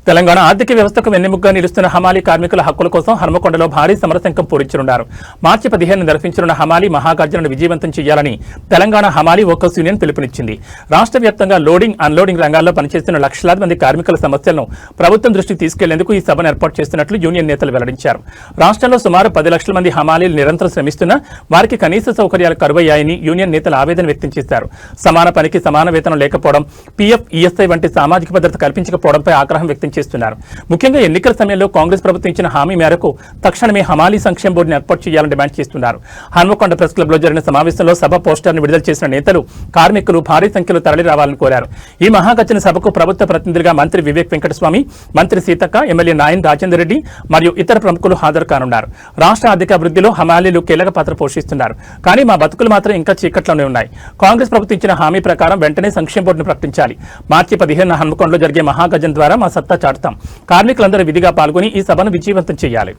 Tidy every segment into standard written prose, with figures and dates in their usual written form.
తెలంగాణ ఆర్థిక వ్యవస్థకు వెన్నెముకగా నిలుస్తున్న హమాలీ కార్మికుల హక్కుల కోసం హన్మకొండలో భారీ సమరశంఖం పూరించనున్నారు. మార్చి 15న నిర్వహించనున్న హమాలీ మహాగర్జనను విజయవంతం చేయాలని తెలంగాణ హమాలీ వర్కర్స్ యూనియన్ పిలుపునిచ్చింది. రాష్ట్ర వ్యాప్తంగా లోడింగ్, అన్లోడింగ్ రంగాల్లో పనిచేస్తున్న లక్షలాది మంది కార్మికుల సమస్యలను ప్రభుత్వం దృష్టికి తీసుకెళ్లేందుకు ఈ సభను ఏర్పాటు చేస్తున్నట్లు యూనియన్ నేతలు వెల్లడించారు. రాష్ట్రంలో సుమారు 10 లక్షల మంది హమాలీలు నిరంతరం శ్రమిస్తున్నా వారికి కనీస సౌకర్యాలు కరువయ్యాయని యూనియన్ నేతలు ఆవేదన వ్యక్తం చేశారు. సమాన పనికి సమాన వేతనం లేకపోవడం, పీఎఫ్, ఈఎస్ఐ వంటి సామాజిక భద్రత కల్పించకపోవడంపై ఆగ్రహం వ్యక్తం చేస్తున్నారు. ముఖ్యంగా ఎన్నికల సమయంలో కాంగ్రెస్ ప్రభుత్వం ఇచ్చిన హామీ మేరకు తక్షణమే హమాలీ సంక్షేమ బోర్డును ఏర్పాటు చేయాలని డిమాండ్ చేస్తున్నారు. హన్మకొండ ప్రెస్ క్లబ్ లో జరిగిన సమావేశంలో సభ పోస్టర్ను విడుదల చేసిన నేతలు కార్మికులు భారీ సంఖ్యలో తరలి రావాలని కోరారు. ఈ మహాగర్జన సభకు ప్రభుత్వ ప్రతినిధులుగా మంత్రి వివేక్ వెంకటస్వామి, మంత్రి సీతక్క, ఎమ్మెల్యే నాయన్ రాజేందర్ రెడ్డి మరియు ఇతర ప్రముఖులు హాజరు కానున్నారు. రాష్ట్ర ఆర్థికాభివృద్ధిలో హమాలీలు కీలక పాత్ర పోషిస్తున్నారు. కానీ మా బతుకులు మాత్రం ఇంకా చీకట్లోనే ఉన్నాయి. కాంగ్రెస్ ప్రభుత్వం ఇచ్చిన హామీ ప్రకారం వెంటనే సంక్షేమ బోర్డును ప్రకటించాలి. మార్చి 15న హన్మకొండలో జరిగే మహాగర్జన ద్వారా మా సత్తా చాటుతాం. కార్మికులందరూ విధిగా పాల్గొని ఈ సభను విజయవంతం చేయాలి.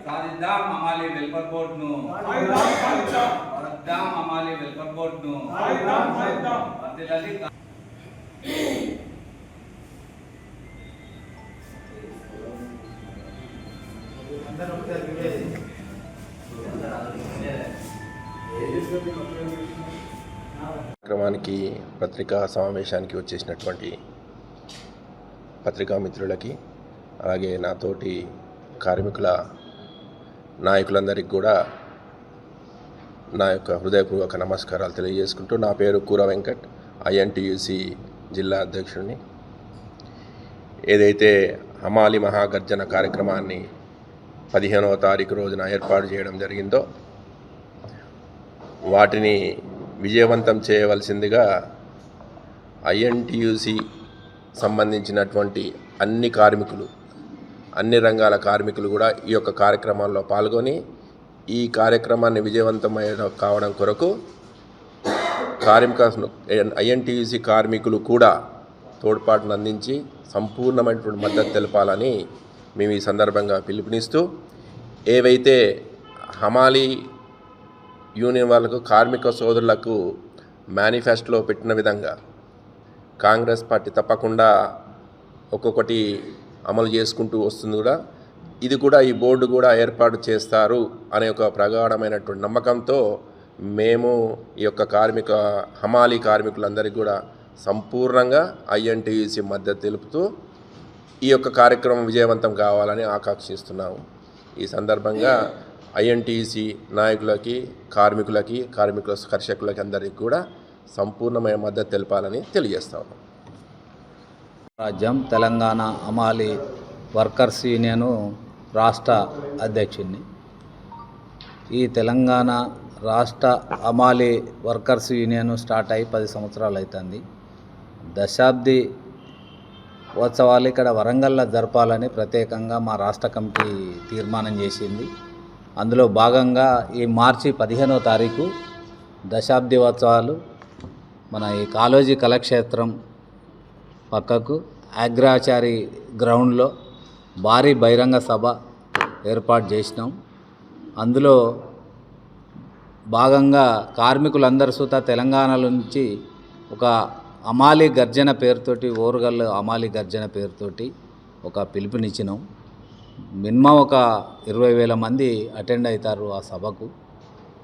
సాధిద్దాం హమాలీ వెల్ఫేర్ బోర్డును, సాధిద్దాం హమాలీ వెల్ఫేర్ బోర్డును, వర్ధిల్లాలి. కార్యక్రమానికి పత్రికా సమావేశానికి వచ్చేసినటువంటి పత్రికా మిత్రులకి, అలాగే నాతోటి కార్మికుల నాయకులందరికీ కూడా నా యొక్క హృదయపూర్వక నమస్కారాలు తెలియజేసుకుంటూ, నా పేరు కూర వెంకట్, ఐఎన్టీయూసీ జిల్లా అధ్యక్షుడిని. ఏదైతే హమాలీ మహాగర్జన కార్యక్రమాన్ని 15వ తారీఖు రోజున ఏర్పాటు చేయడం జరిగిందో వాటిని విజయవంతం చేయవలసిందిగా ఐఎన్టీయూసీ సంబంధించినటువంటి అన్ని రంగాల కార్మికులు కూడా ఈ యొక్క కార్యక్రమాల్లో పాల్గొని ఈ కార్యక్రమాన్ని విజయవంతమైన కావడం కొరకు ఐఎన్టీయూసీ కార్మికులు కూడా తోడ్పాటును అందించి సంపూర్ణమైనటువంటి మద్దతు తెలపాలని మేము ఈ సందర్భంగా పిలుపునిస్తూ, ఏవైతే హమాలీ యూనియన్ వాళ్ళకు, కార్మిక సోదరులకు మేనిఫెస్టోలో పెట్టిన విధంగా కాంగ్రెస్ పార్టీ తప్పకుండా ఒక్కొక్కటి అమలు చేసుకుంటూ వస్తుంది. ఇది కూడా ఈ బోర్డు కూడా ఏర్పాటు చేస్తారు అనే ఒక ప్రగాఢమైనటువంటి నమ్మకంతో మేము ఈ యొక్క హమాలీ కార్మికులందరికీ కూడా సంపూర్ణంగా ఐఎన్టీయూసీ మద్దతు తెలుపుతూ ఈ యొక్క కార్యక్రమం విజయవంతం కావాలని ఆకాంక్షిస్తున్నాము. ఈ సందర్భంగా ఐఎన్టీయూసీ నాయకులకి, కార్మికుల కర్షకులకి అందరికీ కూడా సంపూర్ణమైన మద్దతు తెలపాలని తెలియజేస్తాము. రాజ్యం తెలంగాణ హమాలీ వర్కర్స్ యూనియను రాష్ట్ర అధ్యక్షుడిని. ఈ తెలంగాణ రాష్ట్ర హమాలీ వర్కర్స్ యూనియన్ స్టార్ట్ అయ్యి 10 సంవత్సరాలు అవుతుంది. దశాబ్ది ఉత్సవాలు ఇక్కడ వరంగల్లో జరపాలని ప్రత్యేకంగా మా రాష్ట్ర కమిటీ తీర్మానం చేసింది. అందులో భాగంగా ఈ మార్చి 15వ తారీఖు దశాబ్ది ఉత్సవాలు మన ఈ కాళోజీ కళాక్షేత్రం పక్కకు అగ్రాచారి గ్రౌండ్లో భారీ బహిరంగ సభ ఏర్పాటు చేసినాం. అందులో భాగంగా కార్మికులందరూ సుతా తెలంగాణ నుంచి ఒక హమాలీ గర్జన పేరుతోటి, ఓరుగల్లు హమాలీ గర్జన పేరుతోటి ఒక పిలుపునిచ్చినాం. మినిమం ఒక 20,000 మంది అటెండ్ అవుతారు ఆ సభకు.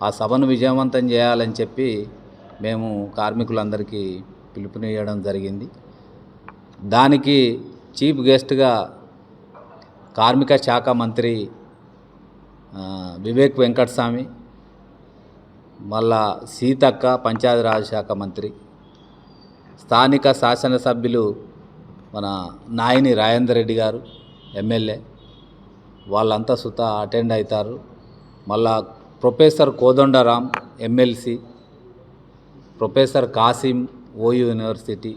ఆ సభను విజయవంతం చేయాలని చెప్పి మేము కార్మికులందరికీ పిలుపునివ్వడం జరిగింది. దానికి చీఫ్ గెస్ట్గా కార్మిక శాఖ మంత్రి వివేక్ వెంకటస్వామి, మళ్ళా సీతక్క పంచాయతీరాజ్ శాఖ మంత్రి, స్థానిక శాసనసభ్యులు మన నాయని రాజేందర్ రెడ్డి గారు ఎమ్మెల్యే, వాళ్ళంతా సుత అటెండ్ అవుతారు. మళ్ళా professor Kodandaram MLC, professor Kasim OU university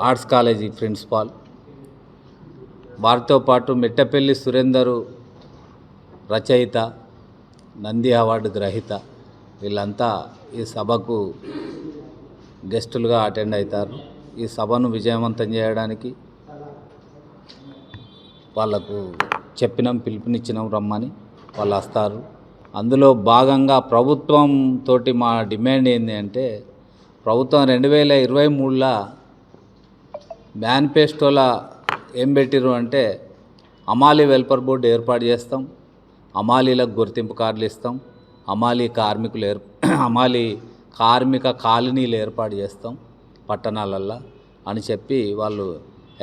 arts college principal, వారితో పాటు మెట్టపల్లి సురేందరు రచయిత, నంది అవార్డు గ్రహీత, వీళ్ళంతా ఈ సభకు గెస్టులుగా అటెండ్ అవుతారు. ఈ సభను విజయవంతం చేయడానికి వాళ్ళకు చెప్పినాం, పిలుపునిచ్చినాం రమ్మని, వాళ్ళు వస్తారు. అందులో భాగంగా ప్రభుత్వం తోటి మా డిమాండ్ ఏంటి అంటే, ప్రభుత్వం 2023లో మేనిఫెస్టోలో ఏం పెట్టిరు అంటే హమాలీ వెల్ఫేర్ బోర్డు ఏర్పాటు చేస్తాం, హమాలీలకు గుర్తింపు కార్డులు ఇస్తాం, హమాలీ కార్మిక కాలనీలు ఏర్పాటు చేస్తాం పట్టణాలల్లో అని చెప్పి వాళ్ళు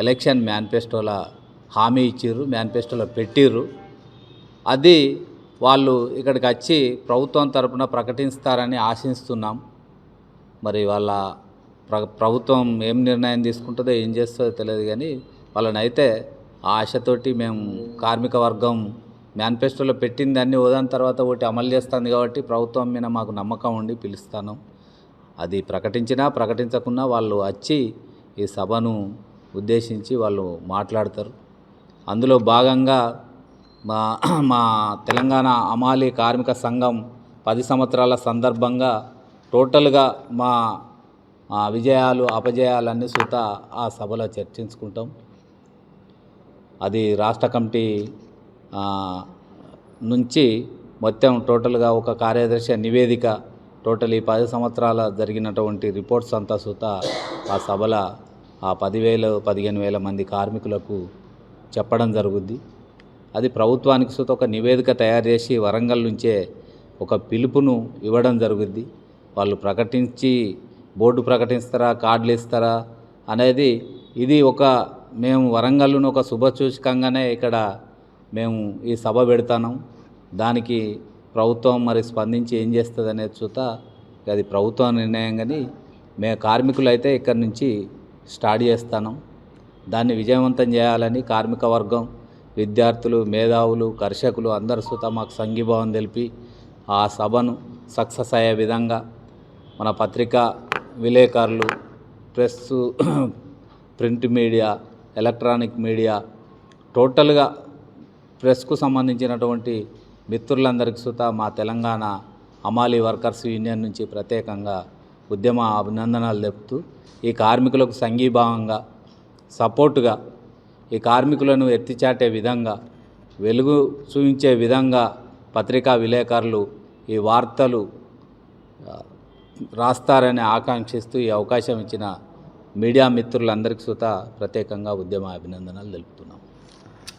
ఎలక్షన్ మేనిఫెస్టోలో హామీ ఇచ్చిర్రు, మేనిఫెస్టోలో పెట్టిర్రు. అది వాళ్ళు ఇక్కడికి వచ్చి ప్రభుత్వం తరపున ప్రకటిస్తారని ఆశిస్తున్నాం. మరి వాళ్ళ ప్రభుత్వం ఏం నిర్ణయం తీసుకుంటుందో ఏం చేస్తుందో తెలియదు, కానీ వాళ్ళనైతే ఆ ఆశతోటి మేము కార్మిక వర్గం మేనిఫెస్టోలో పెట్టింది అన్నీ ఓదాని తర్వాత ఒకటి అమలు చేస్తుంది కాబట్టి ప్రభుత్వం మీద మాకు నమ్మకం ఉండి పిలుస్తాను. అది ప్రకటించినా ప్రకటించకున్నా వాళ్ళు వచ్చి ఈ సభను ఉద్దేశించి వాళ్ళు మాట్లాడతారు. అందులో భాగంగా మా తెలంగాణ హమాలీ కార్మిక సంఘం 10 సంవత్సరాల సందర్భంగా టోటల్గా మా విజయాలు అపజయాలన్నీ సుత ఆ సభలో చర్చించుకుంటాం. అది రాష్ట్ర కమిటీ నుంచి మొత్తం టోటల్గా ఒక కార్యదర్శి నివేదిక టోటల్ ఈ 10 సంవత్సరాల జరిగినటువంటి రిపోర్ట్స్ అంతా సుత ఆ సభలో ఆ 10,000-15,000 మంది కార్మికులకు చెప్పడం జరుగుద్ది. అది ప్రభుత్వానికి సుత ఒక నివేదిక తయారు చేసి వరంగల్ నుంచే ఒక పిలుపును ఇవ్వడం జరుగుద్ది. వాళ్ళు ప్రకటించి బోర్డు ప్రకటిస్తారా, కార్డులు ఇస్తారా అనేది ఇది మేము వరంగల్ను ఒక శుభసూచకంగానే ఇక్కడ మేము ఈ సభ పెడతాను. దానికి ప్రభుత్వం మరి స్పందించి ఏం చేస్తుంది అనేది చూత అది ప్రభుత్వ నిర్ణయం, కానీ మేము కార్మికులు అయితే ఇక్కడి నుంచి స్టార్ట్ చేస్తాను. దాన్ని విజయవంతం చేయాలని కార్మిక వర్గం, విద్యార్థులు, మేధావులు, కర్షకులు అందరూ సుత మాకు సంఘీభావం తెలిపి ఆ సభను సక్సెస్ అయ్యే విధంగా మన పత్రికా విలేకరులు, press, print media, electronic media, టోటల్గా ప్రెస్కు సంబంధించినటువంటి మిత్రులందరికీ సుత మా తెలంగాణ హమాలీ వర్కర్స్ యూనియన్ నుంచి ప్రత్యేకంగా ఉద్యమ అభినందనలు తెలుపుతూ ఈ కార్మికులకు సంఘీభావంగా సపోర్టుగా ఈ కార్మికులను ఎత్తిచాటే విధంగా, వెలుగు చూపించే విధంగా పత్రికా విలేకరులు ఈ వార్తలు రాస్తారని ఆకాంక్షిస్తూ ఈ అవకాశం ఇచ్చిన మీడియా మిత్రులందరికీ సుత ప్రత్యేకంగా ఉద్యమ అభినందనలు తెలుపుతున్నాం.